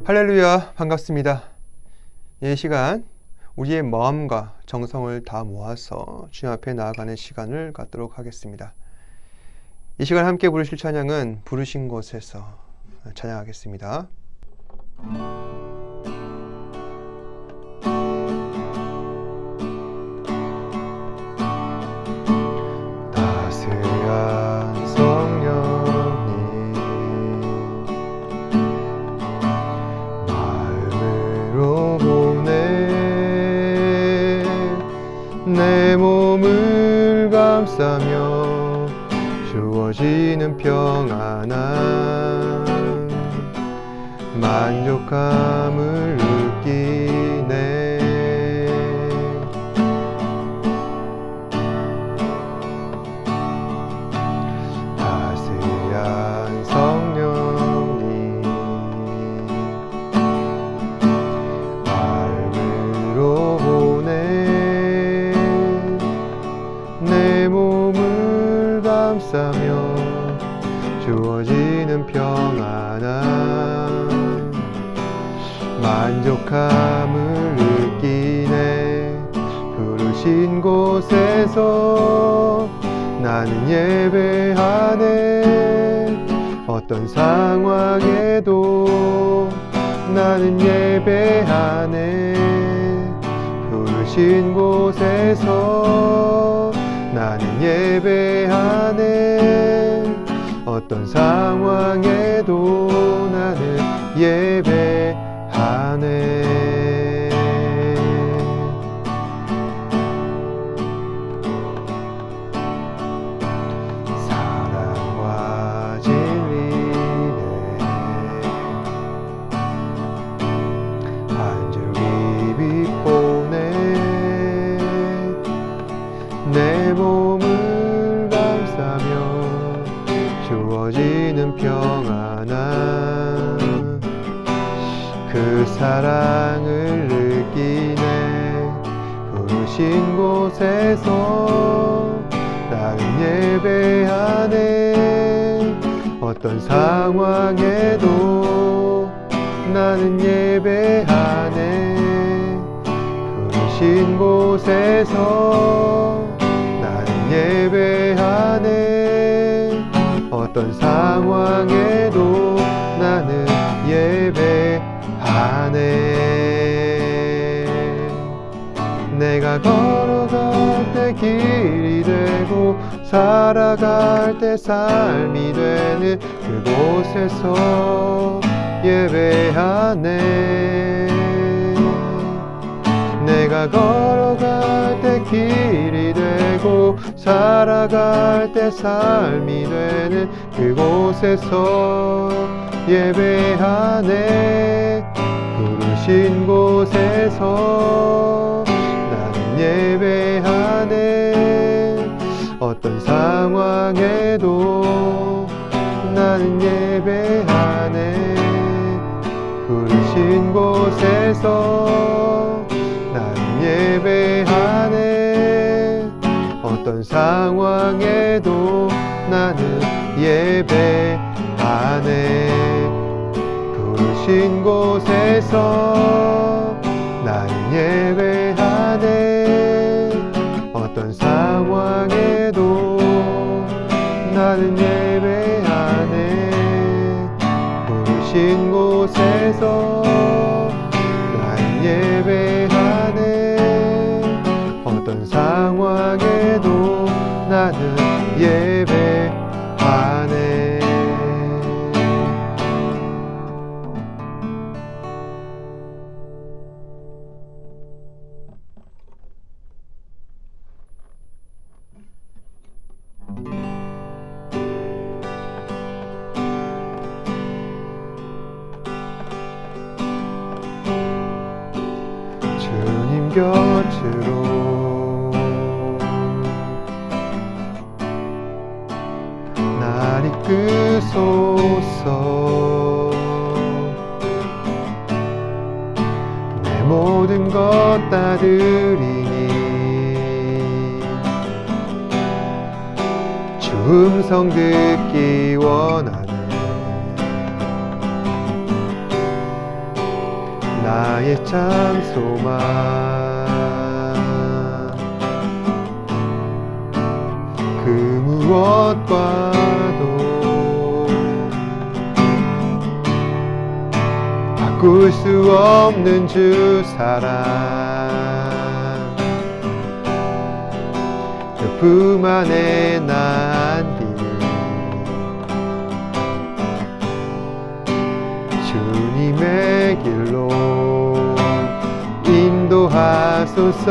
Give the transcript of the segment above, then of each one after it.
할렐루야, 반갑습니다. 이 시간 우리의 마음과 정성을 다 모아서 주님 앞에 나아가는 시간을 갖도록 하겠습니다. 이 시간 함께 부르실 찬양은 부르신 곳에서 찬양하겠습니다. 따스한 성령님 마음으로 보내 내 몸을 감싸며 주어지는 평안함 만족함을 느끼네. 따스한 성령님 마음으로 보내 내 몸을 감싸며 주어지는 평안함 만족함을 느끼네. 부르신 곳에서 나는 예배하네. 어떤 상황에도 나는 예배하네. 부르신 곳에서 나는 예배하네. 어떤 상황에도 나는 예배하네. 사랑과 진리에 한 줄기 빛보네 내 몸을 감싸며 주어지는 평안함 그 사랑을 느끼네. 부르신 곳에서 나는 예배하네. 어떤 상황에도 나는 예배하네. 부르신 곳에서 나는 예배하네. 어떤 상황에도 나는 예배하네. 내가 걸어갈 때 길이 되고 살아갈 때 삶이 되는 그곳에서 예배하네. 내가 걸어갈 때 길이 되고 살아갈 때 삶이 되는 그곳에서 예배하네. 부르신 곳에서 나는 예배하네. 어떤 상황에도 나는 예배하네. 부르신 곳에서 나는 예배하네. 어떤 상황에도 나는 예배하네. 부르신 곳에서 나는 예배하네. 어떤 상황에도 나는 예배하네. 부르신 곳에서 나는 예배하네. 어떤 상황에도 나는 예배하네. 주님 곁으로 날 이끄소서. 내 모든 것 다 드리니 주 음성 듣기 원하네. 나의 참 소망 그 무엇과도 바꿀 수 없는 주 사랑 그 품 안에 난 주님의 길로 인도하소서.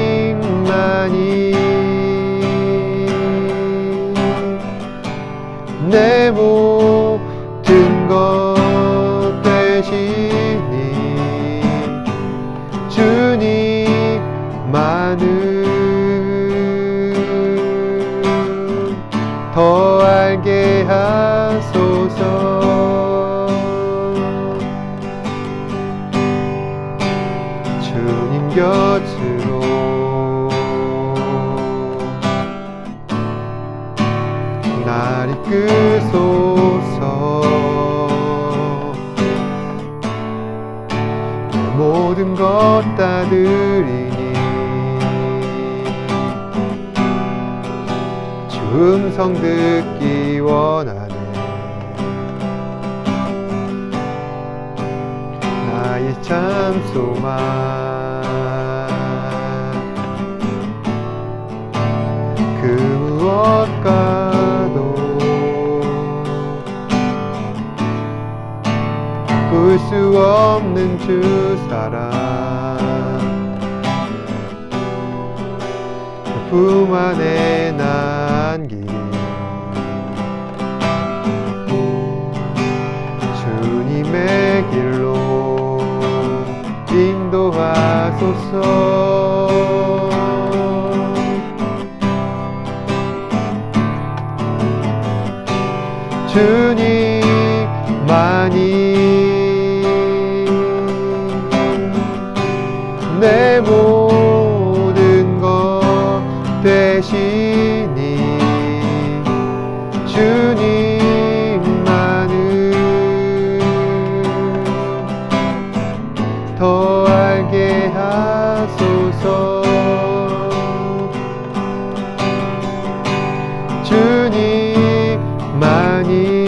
주님만이 내 모든 것 되시니 주님만을 더 알게 하소서. 주님 곁으로 날 이끄소서. 내 모든 것 다 드리니 주 음성 듣기 원하네. 나의 참 소망 그 무엇과도 바꿀 수 없는 주 사랑 그 품 안에 남긴 주님의 길로 인도하소서. 주님만이 내 모든 것 되시니 주님만을 더 알게 하소서. 주님만이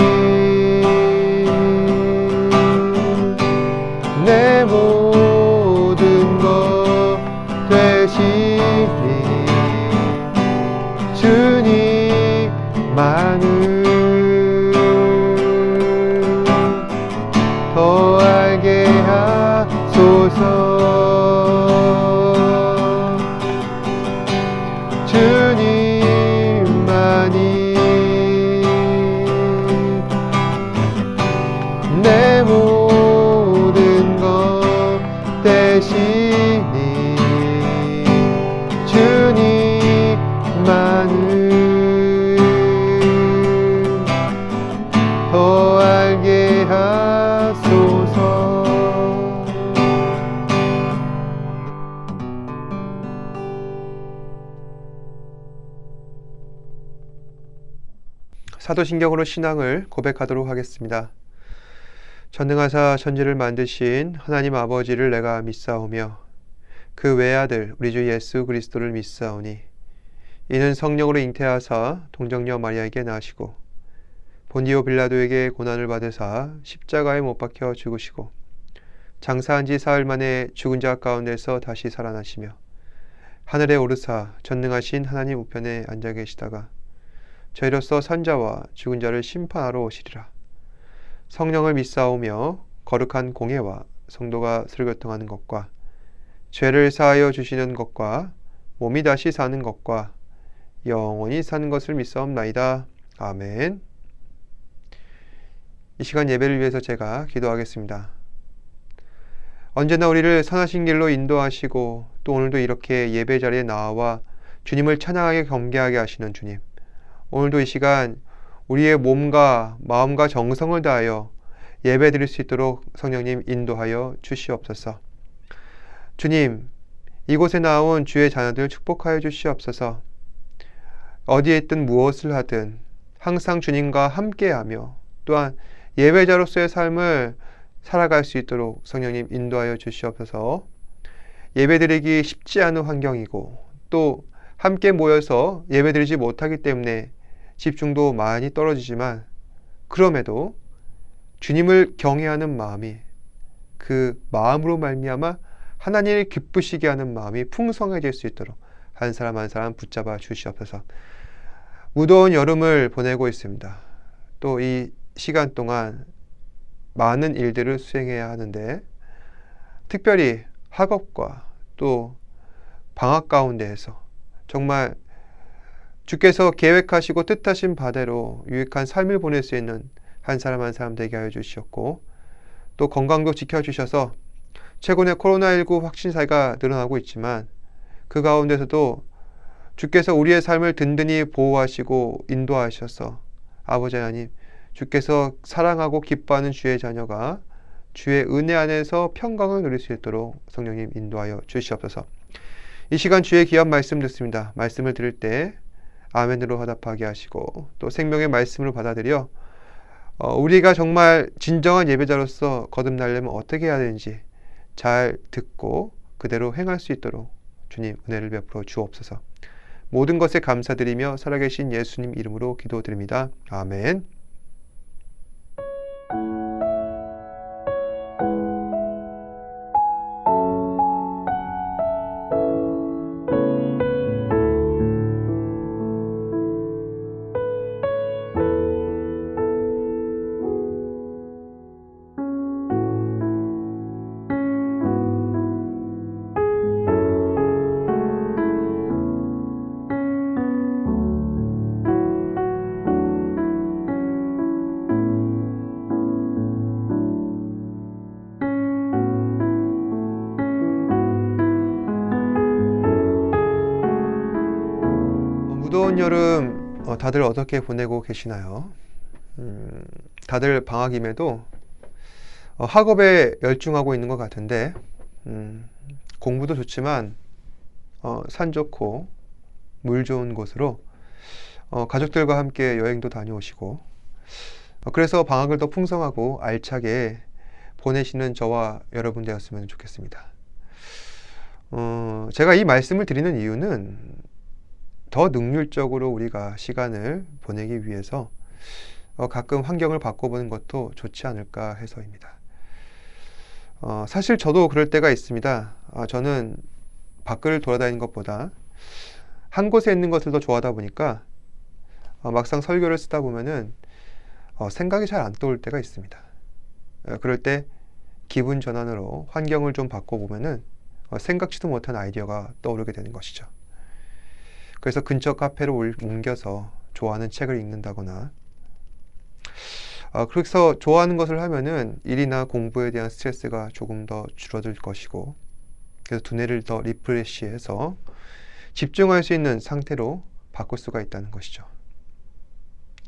내 모든 것 되시니 주님만을 더 알게 하소서. 주님만이 내 모든 것 되시니 주님만을 더 알게 하소서. 사도신경으로 신앙을 고백하도록 하겠습니다. 전능하사 천지를 만드신 하나님 아버지를 내가 믿사오며 그 외아들 우리 주 예수 그리스도를 믿사오니 이는 성령으로 잉태하사 동정녀 마리아에게 나시고 본디오 빌라도에게 고난을 받으사 십자가에 못 박혀 죽으시고 장사한 지 사흘 만에 죽은 자 가운데서 다시 살아나시며 하늘에 오르사 전능하신 하나님 우편에 앉아 계시다가 저희로서 산자와 죽은 자를 심판하러 오시리라. 성령을 믿사오며 거룩한 공예와 성도가 설교통하는 것과 죄를 사하여 주시는 것과 몸이 다시 사는 것과 영원히 사는 것을 믿사옵나이다. 아멘. 이 시간 예배를 위해서 제가 기도하겠습니다. 언제나 우리를 선하신 길로 인도하시고 또 오늘도 이렇게 예배 자리에 나와 주님을 찬양하게 경배하게 하시는 주님, 오늘도 이 시간 우리의 몸과 마음과 정성을 다하여 예배 드릴 수 있도록 성령님 인도하여 주시옵소서. 주님, 이곳에 나온 주의 자녀들 축복하여 주시옵소서. 어디에 있든 무엇을 하든 항상 주님과 함께하며 또한 예배자로서의 삶을 살아갈 수 있도록 성령님 인도하여 주시옵소서. 예배드리기 쉽지 않은 환경이고 또 함께 모여서 예배드리지 못하기 때문에 집중도 많이 떨어지지만 그럼에도 주님을 경외하는 마음이 그 마음으로 말미암아 하나님을 기쁘시게 하는 마음이 풍성해질 수 있도록 한 사람 한 사람 붙잡아 주시옵소서. 무더운 여름을 보내고 있습니다. 또 이 시간 동안 많은 일들을 수행해야 하는데 특별히 학업과 또 방학 가운데에서 정말 주께서 계획하시고 뜻하신 바대로 유익한 삶을 보낼 수 있는 한 사람 한 사람 되게 하여 주시었고 또 건강도 지켜주셔서 최근에 코로나19 확진자가 늘어나고 있지만 그 가운데서도 주께서 우리의 삶을 든든히 보호하시고 인도하셔서 아버지 하나님 주께서 사랑하고 기뻐하는 주의 자녀가 주의 은혜 안에서 평강을 누릴 수 있도록 성령님 인도하여 주시옵소서. 이 시간 주의 귀한 말씀 듣습니다. 말씀을 들을 때 아멘으로 화답하게 하시고 또 생명의 말씀으로 받아들여 우리가 정말 진정한 예배자로서 거듭나려면 어떻게 해야 되는지 잘 듣고 그대로 행할 수 있도록 주님 은혜를 베풀어 주옵소서. 모든 것에 감사드리며 살아계신 예수님 이름으로 기도드립니다. 아멘. 무더운 여름 다들 어떻게 보내고 계시나요? 다들 방학임에도 학업에 열중하고 있는 것 같은데 공부도 좋지만 산 좋고 물 좋은 곳으로 가족들과 함께 여행도 다녀오시고 그래서 방학을 더 풍성하고 알차게 보내시는 저와 여러분 되었으면 좋겠습니다. 제가 이 말씀을 드리는 이유는 더 능률적으로 우리가 시간을 보내기 위해서 가끔 환경을 바꿔보는 것도 좋지 않을까 해서입니다. 사실 저도 그럴 때가 있습니다. 저는 밖을 돌아다니는 것보다 한 곳에 있는 것을 더 좋아하다 보니까 막상 설교를 쓰다 보면은 생각이 잘 안 떠올 때가 있습니다. 그럴 때 기분 전환으로 환경을 좀 바꿔보면은 생각지도 못한 아이디어가 떠오르게 되는 것이죠. 그래서 근처 카페로 옮겨서 좋아하는 책을 읽는다거나 그래서 좋아하는 것을 하면은 일이나 공부에 대한 스트레스가 조금 더 줄어들 것이고 그래서 두뇌를 더 리프레시해서 집중할 수 있는 상태로 바꿀 수가 있다는 것이죠.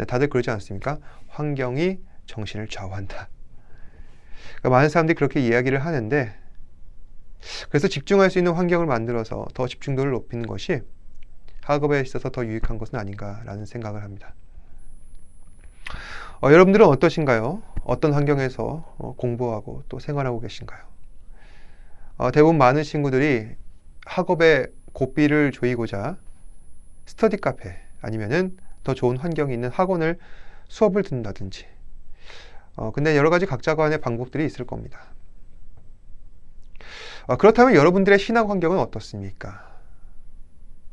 다들 그러지 않습니까? 환경이 정신을 좌우한다. 그러니까 많은 사람들이 그렇게 이야기를 하는데 그래서 집중할 수 있는 환경을 만들어서 더 집중도를 높이는 것이 학업에 있어서 더 유익한 것은 아닌가라는 생각을 합니다. 여러분들은 어떠신가요? 어떤 환경에서 공부하고 또 생활하고 계신가요? 대부분 많은 친구들이 학업에 고삐를 조이고자 스터디 카페 아니면은 더 좋은 환경이 있는 학원을 수업을 듣는다든지 근데 여러 가지 각자 간의 방법들이 있을 겁니다. 그렇다면 여러분들의 신앙 환경은 어떻습니까?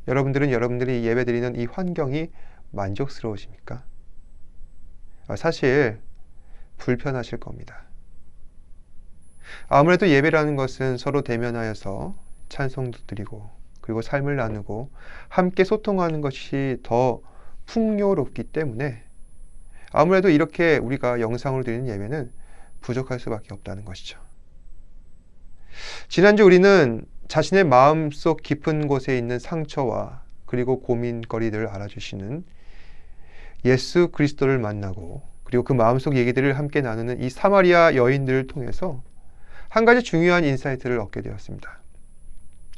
여러분들은 여러분들이 예배드리는 이 환경이 만족스러우십니까? 사실 불편하실 겁니다. 아무래도 예배라는 것은 서로 대면하여서 찬송도 드리고 그리고 삶을 나누고 함께 소통하는 것이 더 풍요롭기 때문에 아무래도 이렇게 우리가 영상으로 드리는 예배는 부족할 수밖에 없다는 것이죠. 지난주 우리는 자신의 마음속 깊은 곳에 있는 상처와 그리고 고민거리들을 알아주시는 예수 그리스도를 만나고 그리고 그 마음속 얘기들을 함께 나누는 이 사마리아 여인들을 통해서 한 가지 중요한 인사이트를 얻게 되었습니다.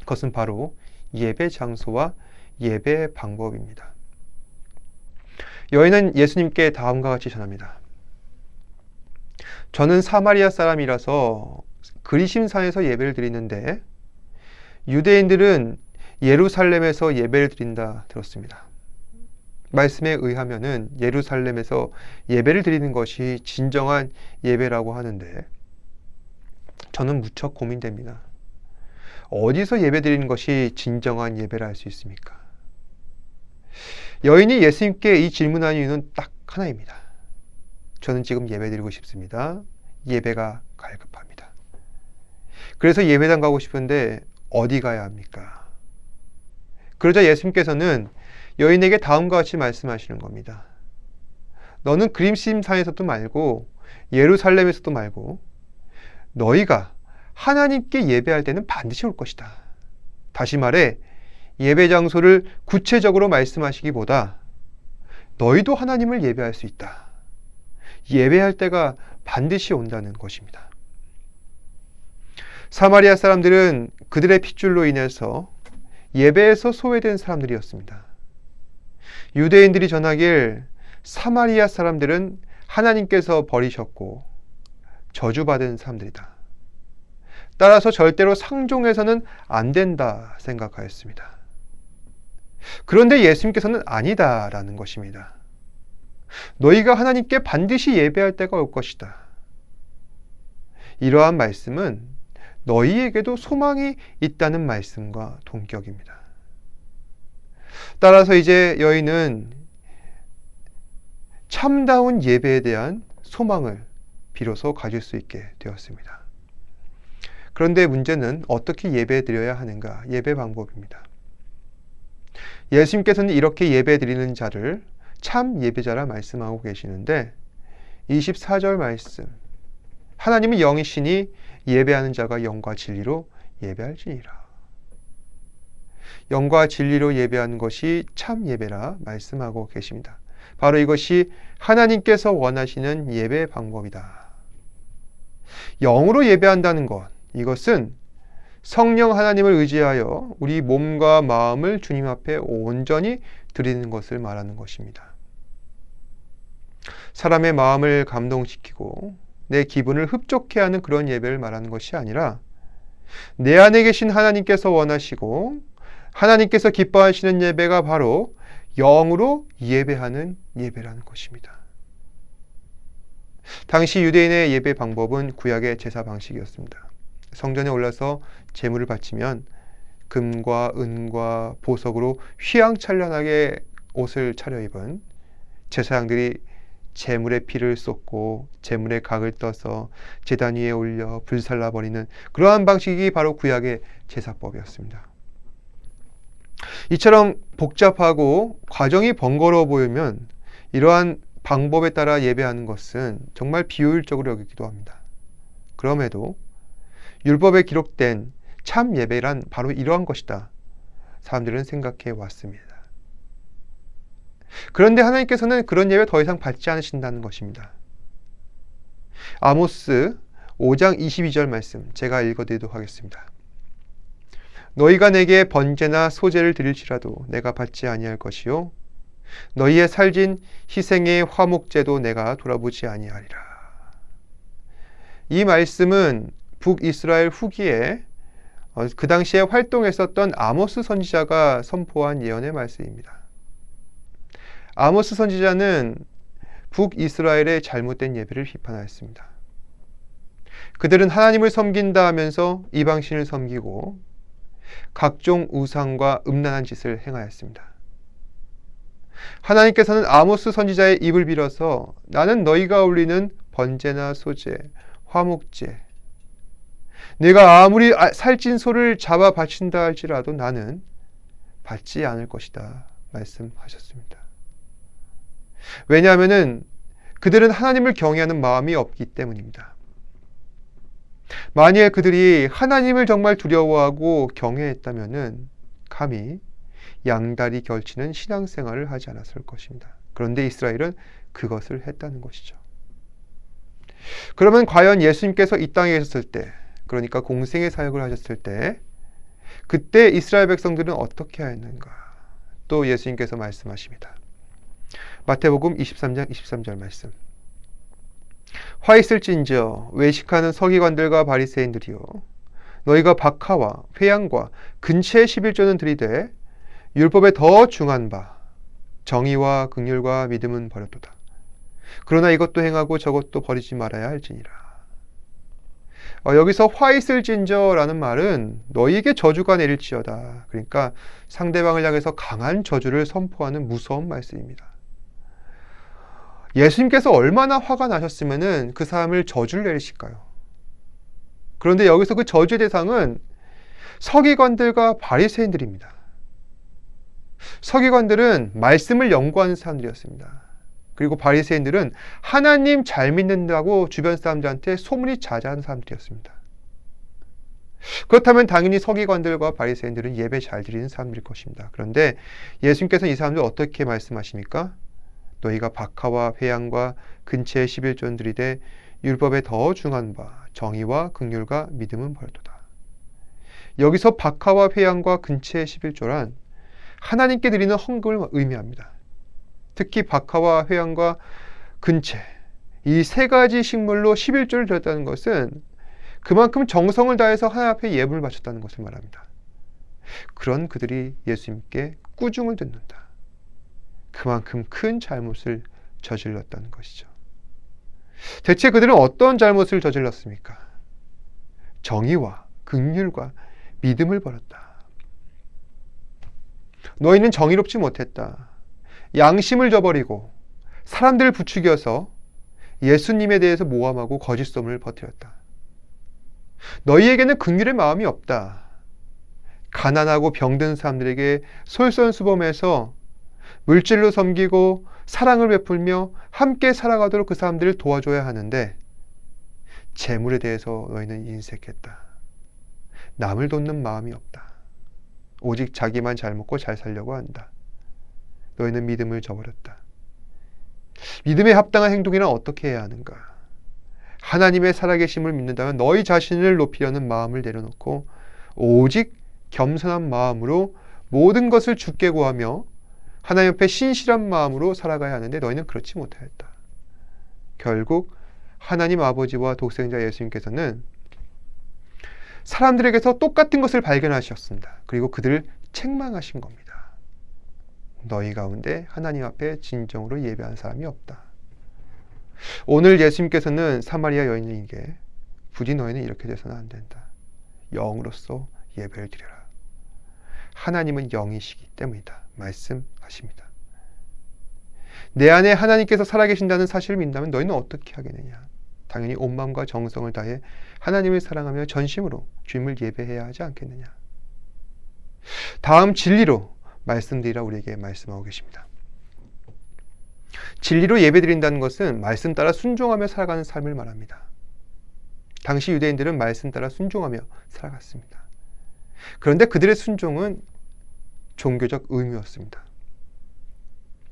그것은 바로 예배 장소와 예배 방법입니다. 여인은 예수님께 다음과 같이 전합니다. 저는 사마리아 사람이라서 그리심산에서 예배를 드리는데 유대인들은 예루살렘에서 예배를 드린다 들었습니다. 말씀에 의하면은 예루살렘에서 예배를 드리는 것이 진정한 예배라고 하는데 저는 무척 고민됩니다. 어디서 예배 드리는 것이 진정한 예배라 할 수 있습니까? 여인이 예수님께 이 질문한 이유는 딱 하나입니다. 저는 지금 예배 드리고 싶습니다. 예배가 갈급합니다. 그래서 예배당 가고 싶은데 어디 가야 합니까? 그러자 예수님께서는 여인에게 다음과 같이 말씀하시는 겁니다. 너는 그리심산에서도 말고 예루살렘에서도 말고 너희가 하나님께 예배할 때는 반드시 올 것이다. 다시 말해 예배 장소를 구체적으로 말씀하시기보다 너희도 하나님을 예배할 수 있다. 예배할 때가 반드시 온다는 것입니다. 사마리아 사람들은 그들의 핏줄로 인해서 예배에서 소외된 사람들이었습니다. 유대인들이 전하길 사마리아 사람들은 하나님께서 버리셨고 저주받은 사람들이다. 따라서 절대로 상종해서는 안 된다 생각하였습니다. 그런데 예수님께서는 아니다라는 것입니다. 너희가 하나님께 반드시 예배할 때가 올 것이다. 이러한 말씀은 너희에게도 소망이 있다는 말씀과 동격입니다. 따라서 이제 여인은 참다운 예배에 대한 소망을 비로소 가질 수 있게 되었습니다. 그런데 문제는 어떻게 예배 드려야 하는가? 예배 방법입니다. 예수님께서는 이렇게 예배 드리는 자를 참 예배자라 말씀하고 계시는데 24절 말씀 하나님은 영이시니 예배하는 자가 영과 진리로 예배할지니라. 영과 진리로 예배하는 것이 참 예배라 말씀하고 계십니다. 바로 이것이 하나님께서 원하시는 예배 방법이다. 영으로 예배한다는 것, 이것은 성령 하나님을 의지하여 우리 몸과 마음을 주님 앞에 온전히 드리는 것을 말하는 것입니다. 사람의 마음을 감동시키고 내 기분을 흡족해 하는 그런 예배를 말하는 것이 아니라 내 안에 계신 하나님께서 원하시고 하나님께서 기뻐하시는 예배가 바로 영으로 예배하는 예배라는 것입니다. 당시 유대인의 예배 방법은 구약의 제사 방식이었습니다. 성전에 올라서 제물을 바치면 금과 은과 보석으로 휘황찬란하게 옷을 차려입은 제사장들이 제물의 피를 쏟고 제물의 각을 떠서 제단 위에 올려 불살라버리는 그러한 방식이 바로 구약의 제사법이었습니다. 이처럼 복잡하고 과정이 번거로워 보이면 이러한 방법에 따라 예배하는 것은 정말 비효율적으로 여기기도 합니다. 그럼에도 율법에 기록된 참 예배란 바로 이러한 것이다. 사람들은 생각해 왔습니다. 그런데 하나님께서는 그런 예배 더 이상 받지 않으신다는 것입니다. 아모스 5장 22절 말씀 제가 읽어드리도록 하겠습니다. 너희가 내게 번제나 소제를 드릴지라도 내가 받지 아니할 것이요 너희의 살진 희생의 화목제도 내가 돌아보지 아니하리라. 이 말씀은 북이스라엘 후기에 그 당시에 활동했었던 아모스 선지자가 선포한 예언의 말씀입니다. 아모스 선지자는 북이스라엘의 잘못된 예배를 비판하였습니다. 그들은 하나님을 섬긴다 하면서 이방신을 섬기고 각종 우상과 음란한 짓을 행하였습니다. 하나님께서는 아모스 선지자의 입을 빌어서 나는 너희가 올리는 번제나 소제, 화목제, 내가 아무리 살찐 소를 잡아 바친다 할지라도 나는 받지 않을 것이다 말씀하셨습니다. 왜냐하면 그들은 하나님을 경외하는 마음이 없기 때문입니다. 만일 그들이 하나님을 정말 두려워하고 경외했다면 감히 양다리 결치는 신앙생활을 하지 않았을 것입니다. 그런데 이스라엘은 그것을 했다는 것이죠. 그러면 과연 예수님께서 이 땅에 계셨을 때, 그러니까 공생의 사역을 하셨을 때 그때 이스라엘 백성들은 어떻게 하였는가? 또 예수님께서 말씀하십니다. 마태복음 23장 23절 말씀. 화 있을진저 외식하는 서기관들과 바리새인들이여, 너희가 박하와 회양과 근체의 11조는 들이되 율법에 더 중한 바 정의와 긍휼과 믿음은 버렸도다. 그러나 이것도 행하고 저것도 버리지 말아야 할지니라. 여기서 화 있을진저라는 말은 너희에게 저주가 내릴지어다. 그러니까 상대방을 향해서 강한 저주를 선포하는 무서운 말씀입니다. 예수님께서 얼마나 화가 나셨으면 그 사람을 저주를 내리실까요? 그런데 여기서 그 저주의 대상은 서기관들과 바리새인들입니다. 서기관들은 말씀을 연구하는 사람들이었습니다. 그리고 바리새인들은 하나님 잘 믿는다고 주변 사람들한테 소문이 자자한 사람들이었습니다. 그렇다면 당연히 서기관들과 바리새인들은 예배 잘 드리는 사람들일 것입니다. 그런데 예수님께서는 이 사람들 어떻게 말씀하십니까? 너희가 박하와 회양과 근체의 11조는 들이되 율법에 더 중한 바 정의와 긍휼과 믿음은 버렸도다. 여기서 박하와 회양과 근체의 11조란 하나님께 드리는 헌금을 의미합니다. 특히 박하와 회양과 근체, 이 세 가지 식물로 11조를 드렸다는 것은 그만큼 정성을 다해서 하나님 앞에 예물을 바쳤다는 것을 말합니다. 그런 그들이 예수님께 꾸중을 듣는다. 그만큼 큰 잘못을 저질렀다는 것이죠. 대체 그들은 어떤 잘못을 저질렀습니까? 정의와 긍휼과 믿음을 버렸다. 너희는 정의롭지 못했다. 양심을 저버리고 사람들을 부추겨서 예수님에 대해서 모함하고 거짓 소문을 퍼뜨렸다. 너희에게는 긍휼의 마음이 없다. 가난하고 병든 사람들에게 솔선수범해서 물질로 섬기고 사랑을 베풀며 함께 살아가도록 그 사람들을 도와줘야 하는데 재물에 대해서 너희는 인색했다. 남을 돕는 마음이 없다. 오직 자기만 잘 먹고 잘 살려고 한다. 너희는 믿음을 저버렸다. 믿음에 합당한 행동이란 어떻게 해야 하는가? 하나님의 살아계심을 믿는다면 너희 자신을 높이려는 마음을 내려놓고 오직 겸손한 마음으로 모든 것을 주께 구하며 하나님 앞에 신실한 마음으로 살아가야 하는데 너희는 그렇지 못하였다. 결국 하나님 아버지와 독생자 예수님께서는 사람들에게서 똑같은 것을 발견하셨습니다. 그리고 그들을 책망하신 겁니다. 너희 가운데 하나님 앞에 진정으로 예배한 사람이 없다. 오늘 예수님께서는 사마리아 여인에게 부디 너희는 이렇게 돼서는 안 된다. 영으로서 예배를 드려라. 하나님은 영이시기 때문이다. 말씀하십니다. 내 안에 하나님께서 살아계신다는 사실을 믿는다면 너희는 어떻게 하겠느냐? 당연히 온 마음과 정성을 다해 하나님을 사랑하며 전심으로 주님을 예배해야 하지 않겠느냐? 다음 진리로 말씀드리라 우리에게 말씀하고 계십니다. 진리로 예배드린다는 것은 말씀 따라 순종하며 살아가는 삶을 말합니다. 당시 유대인들은 말씀 따라 순종하며 살아갔습니다. 그런데 그들의 순종은 종교적 의무였습니다.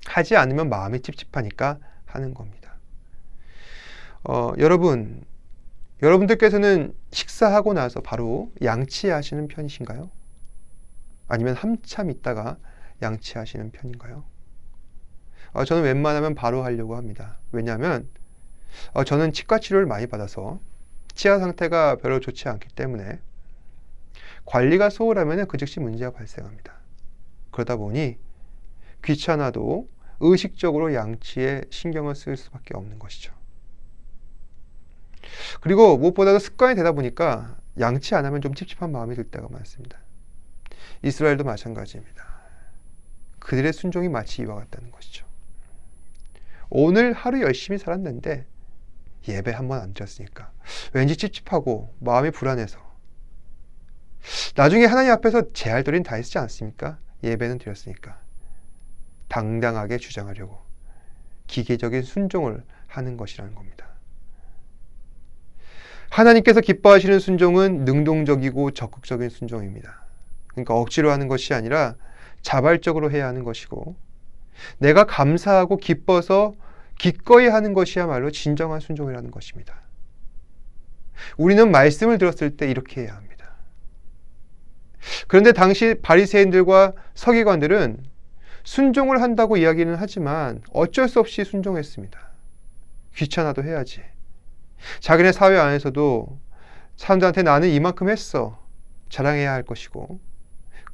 하지 않으면 마음이 찝찝하니까 하는 겁니다. 여러분들께서는 식사하고 나서 바로 양치하시는 편이신가요? 아니면 한참 있다가 양치하시는 편인가요? 저는 웬만하면 바로 하려고 합니다. 왜냐하면 저는 치과 치료를 많이 받아서 치아 상태가 별로 좋지 않기 때문에 관리가 소홀하면 그 즉시 문제가 발생합니다. 그러다 보니 귀찮아도 의식적으로 양치에 신경을 쓸 수밖에 없는 것이죠. 그리고 무엇보다도 습관이 되다 보니까 양치 안 하면 좀 찝찝한 마음이 들 때가 많습니다. 이스라엘도 마찬가지입니다. 그들의 순종이 마치 이와 같다는 것이죠. 오늘 하루 열심히 살았는데 예배 한 번 안 드렸으니까 왠지 찝찝하고 마음이 불안해서 나중에 하나님 앞에서 제 할 도리는 다 했지 않습니까? 예배는 드렸으니까 당당하게 주장하려고 기계적인 순종을 하는 것이라는 겁니다. 하나님께서 기뻐하시는 순종은 능동적이고 적극적인 순종입니다. 그러니까 억지로 하는 것이 아니라 자발적으로 해야 하는 것이고 내가 감사하고 기뻐서 기꺼이 하는 것이야말로 진정한 순종이라는 것입니다. 우리는 말씀을 들었을 때 이렇게 해야 합니다. 그런데 당시 바리새인들과 서기관들은 순종을 한다고 이야기는 하지만 어쩔 수 없이 순종했습니다. 귀찮아도 해야지. 자기네 사회 안에서도 사람들한테 나는 이만큼 했어 자랑해야 할 것이고,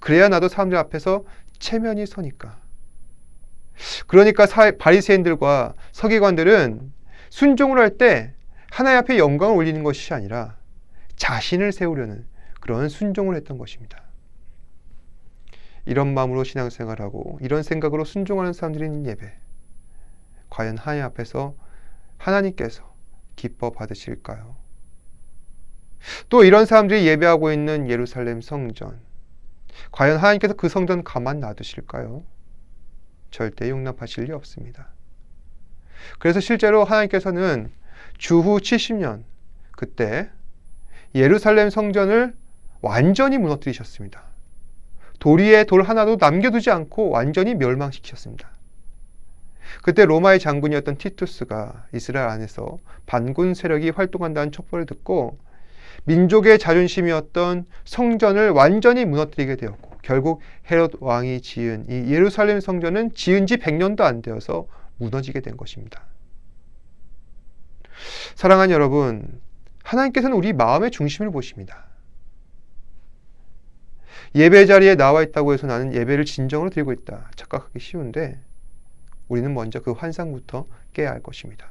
그래야 나도 사람들 앞에서 체면이 서니까. 그러니까 바리새인들과 서기관들은 순종을 할 때 하나님 앞에 영광을 올리는 것이 아니라 자신을 세우려는 그런 순종을 했던 것입니다. 이런 마음으로 신앙생활하고 이런 생각으로 순종하는 사람들이 있는 예배, 과연 하나님 앞에서 하나님께서 기뻐 받으실까요? 또 이런 사람들이 예배하고 있는 예루살렘 성전, 과연 하나님께서 그 성전 가만 놔두실까요? 절대 용납하실 리 없습니다. 그래서 실제로 하나님께서는 주후 70년, 그때 예루살렘 성전을 완전히 무너뜨리셨습니다. 돌 위에 돌 하나도 남겨두지 않고 완전히 멸망시키셨습니다. 그때 로마의 장군이었던 티투스가 이스라엘 안에서 반군 세력이 활동한다는 첩보를 듣고 민족의 자존심이었던 성전을 완전히 무너뜨리게 되었고, 결국 헤롯 왕이 지은 이 예루살렘 성전은 지은 지 100년도 안 되어서 무너지게 된 것입니다. 사랑하는 여러분, 하나님께서는 우리 마음의 중심을 보십니다. 예배 자리에 나와 있다고 해서 나는 예배를 진정으로 드리고 있다 착각하기 쉬운데, 우리는 먼저 그 환상부터 깨야 할 것입니다.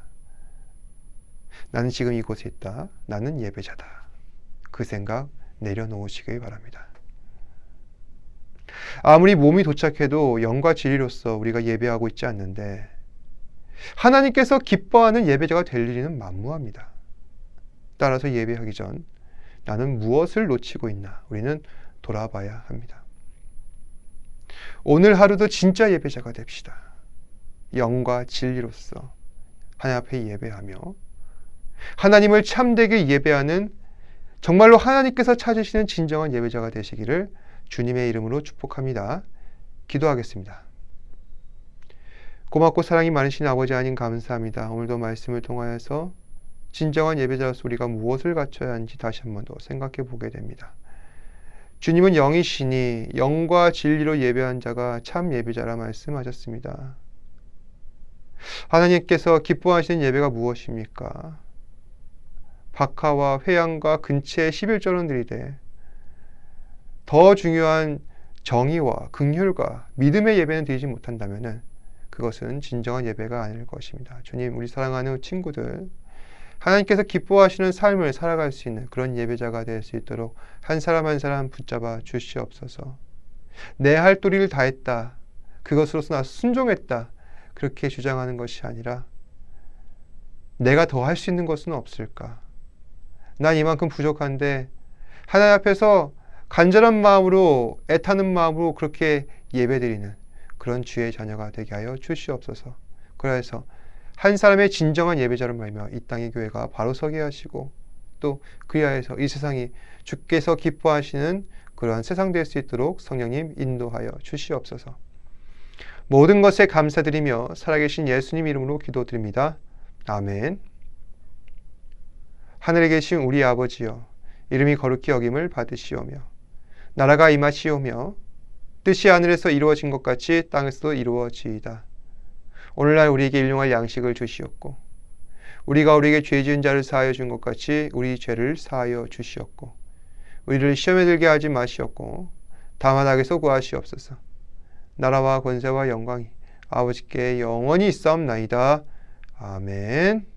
나는 지금 이곳에 있다. 나는 예배자다. 그 생각 내려놓으시기 바랍니다. 아무리 몸이 도착해도 영과 진리로서 우리가 예배하고 있지 않는데 하나님께서 기뻐하는 예배자가 될 일은 만무합니다. 따라서 예배하기 전 나는 무엇을 놓치고 있나 우리는 돌아봐야 합니다. 오늘 하루도 진짜 예배자가 됩시다. 영과 진리로서 하나님 앞에 예배하며 하나님을 참되게 예배하는, 정말로 하나님께서 찾으시는 진정한 예배자가 되시기를 주님의 이름으로 축복합니다. 기도하겠습니다. 고맙고 사랑이 많으신 아버지 하나님, 감사합니다. 오늘도 말씀을 통하여서 진정한 예배자로서 우리가 무엇을 갖춰야 하는지 다시 한 번 더 생각해 보게 됩니다. 주님은 영이시니 영과 진리로 예배한 자가 참 예배자라 말씀하셨습니다. 하나님께서 기뻐하시는 예배가 무엇입니까? 박하와 회양과 근체의 11조는 드리되 더 중요한 정의와 긍휼과 믿음의 예배는 드리지 못한다면 그것은 진정한 예배가 아닐 것입니다. 주님, 우리 사랑하는 친구들, 하나님께서 기뻐하시는 삶을 살아갈 수 있는 그런 예배자가 될 수 있도록 한 사람 한 사람 붙잡아 주시옵소서. 내 할 도리를 다했다, 그것으로서 나 순종했다, 그렇게 주장하는 것이 아니라 내가 더 할 수 있는 것은 없을까? 난 이만큼 부족한데 하나님 앞에서 간절한 마음으로, 애타는 마음으로 그렇게 예배드리는 그런 주의 자녀가 되게 하여 주시옵소서. 그래서 한 사람의 진정한 예배자로 말미암아 이 땅의 교회가 바로 서게 하시고, 또 그리하여서 이 세상이 주께서 기뻐하시는 그러한 세상 될 수 있도록 성령님 인도하여 주시옵소서. 모든 것에 감사드리며 살아계신 예수님 이름으로 기도드립니다. 아멘. 하늘에 계신 우리 아버지여, 이름이 거룩히 여김을 받으시오며 나라가 임하시오며 뜻이 하늘에서 이루어진 것 같이 땅에서도 이루어지이다. 오늘날 우리에게 일용할 양식을 주시옵고, 우리가 우리에게 죄 지은 자를 사하여 준 것 같이 우리 죄를 사하여 주시옵고, 우리를 시험에 들게 하지 마시옵고 다만 악에서 구하시옵소서. 나라와 권세와 영광이 아버지께 영원히 있사옵나이다. 아멘.